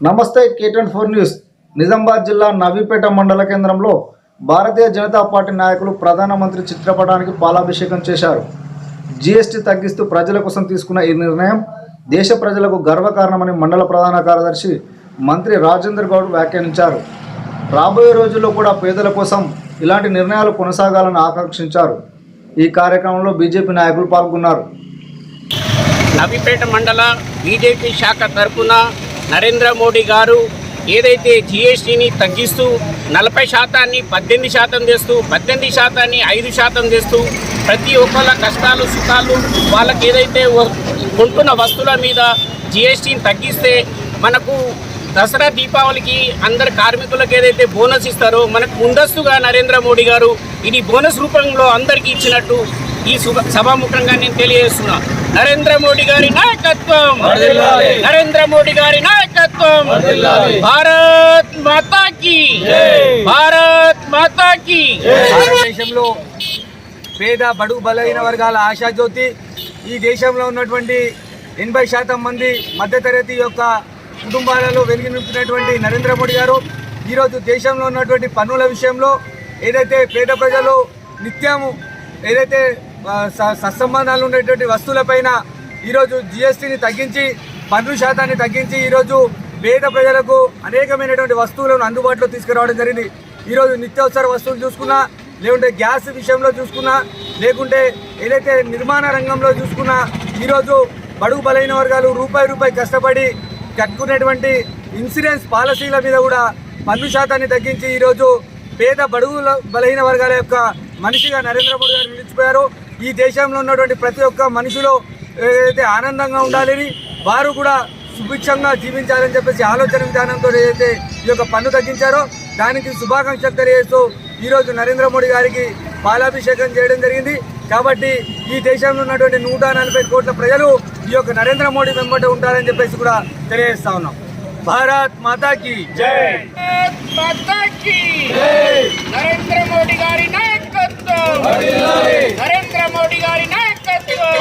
నమస్తే K24 news Nizamabad జిల్లా నవీపేట మండల కేంద్రంలో భారతీయ జనతా పార్టీ నాయకులు ప్రధానమంత్రి చిత్రపటానికి పాలాభిషేకం చేశారు. జీఎస్టీ తగ్గిస్తూ ప్రజల కోసం తీసుకున్న ఈ నిర్ణయం దేశ ప్రజలకు గర్వకారణమని మండల ప్రధాన కార్యదర్శి మంత్రి రాజేందర్ గౌడ్ వ్యాఖ్యానించారు. రాబోయే రోజుల్లో కూడా పేదల కోసం ఇలాంటి నిర్ణయాలు కొనసాగాలని ఆకాంక్షించారు. ఈ కార్యక్రమంలో బీజేపీ నాయకులు పాల్గొన్నారు. నవీపేట మండల బీజేపీ శాఖ తరఫున నరేంద్ర మోడీ గారు ఏదైతే జీఎస్టీని తగ్గిస్తూ 40% 18% చేస్తూ 18% 5% చేస్తూ ప్రతి ఒక్కళ్ళ కష్టాలు సుఖాలు వాళ్ళకి ఏదైతే కొంటున్న వస్తువుల మీద జీఎస్టీని తగ్గిస్తే మనకు దసరా దీపావళికి అందరు కార్మికులకు ఏదైతే బోనస్ ఇస్తారో మనకు ముందస్తుగా నరేంద్ర మోడీ గారు ఇది బోనస్ రూపంలో అందరికీ ఇచ్చినట్టు ఈ సభాముఖంగా నేను తెలియజేస్తున్నా. నరేంద్ర మోడీ గారి నాయకత్వం, నరేంద్ర మోడీ గారి నాయకత్వం. భారత్ మాతా కీ, భారత్ మాతా కీ. భారతదేశంలో పేద బడుగు బలహీన వర్గాల ఆశాజ్యోతి, ఈ దేశంలో ఉన్నటువంటి 80% మంది మధ్యతరగతి యొక్క కుటుంబాలలో వెలిగి నింపినటువంటి నరేంద్ర మోడీ గారు ఈరోజు దేశంలో ఉన్నటువంటి పన్నుల విషయంలో ఏదైతే పేద ప్రజలు నిత్యము ఏదైతే సత్సంబంధాలు ఉండేటువంటి వస్తువులపైన ఈరోజు జీఎస్టీని తగ్గించి పన్ను శాతాన్ని తగ్గించి ఈరోజు పేద ప్రజలకు అనేకమైనటువంటి వస్తువులను అందుబాటులో తీసుకురావడం జరిగింది. ఈరోజు నిత్యావసర వస్తువులు చూసుకున్నా, లేకుంటే గ్యాస్ విషయంలో చూసుకున్నా, లేకుంటే ఏదైతే నిర్మాణ రంగంలో చూసుకున్నా ఈరోజు బడుగు బలైన వర్గాలు రూపాయి కష్టపడి కట్టుకునేటువంటి ఇన్సూరెన్స్ పాలసీల మీద కూడా పన్ను శాతాన్ని తగ్గించి ఈరోజు పేద బడుగు బలహీన వర్గాల యొక్క మనిషిగా నరేంద్ర మోడీ గారు నిలిచిపోయారు. ఈ దేశంలో ఉన్నటువంటి ప్రతి ఒక్క మనుషులు ఏదైతే ఆనందంగా ఉండాలని, వారు కూడా సుభిక్షంగా జీవించాలని చెప్పేసి ఆలోచన విధానంతో ఏదైతే ఈ యొక్క పన్ను తగ్గించారో దానికి శుభాకాంక్షలు తెలియజేస్తూ ఈరోజు నరేంద్ర మోడీ గారికి పాలాభిషేకం చేయడం జరిగింది. కాబట్టి ఈ దేశంలో ఉన్నటువంటి 140 కోట్ల ప్రజలు ఈ యొక్క నరేంద్ర మోడీ వెంబట ఉంటారని చెప్పేసి కూడా తెలియజేస్తా ఉన్నాం. భారత్ మాతా కీ జై, మాతా కీ జై. నరేంద్ర మోడీ గారి నాయకత్వం, నరేంద్ర మోడీ గారి నాయకత్వం,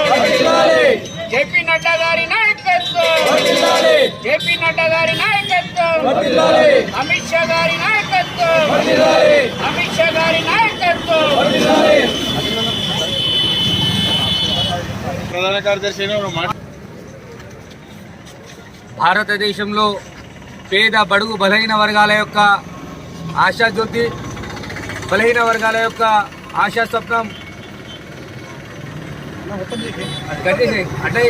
జేపీ నడ్డా గారి నాయకత్వం, జేపీ నడ్డా గారి నాయకత్వం, అమిత్ షా గారి నాయకత్వం, అమిత్ షా గారి నాయకత్వం. ప్రధాన కార్యదర్శి భారతదేశంలో పేద బడుగు బలహీన వర్గాల యొక్క ఆశాజ్యోతి, బలహీన వర్గాల యొక్క ఆశా స్వప్నం అంటే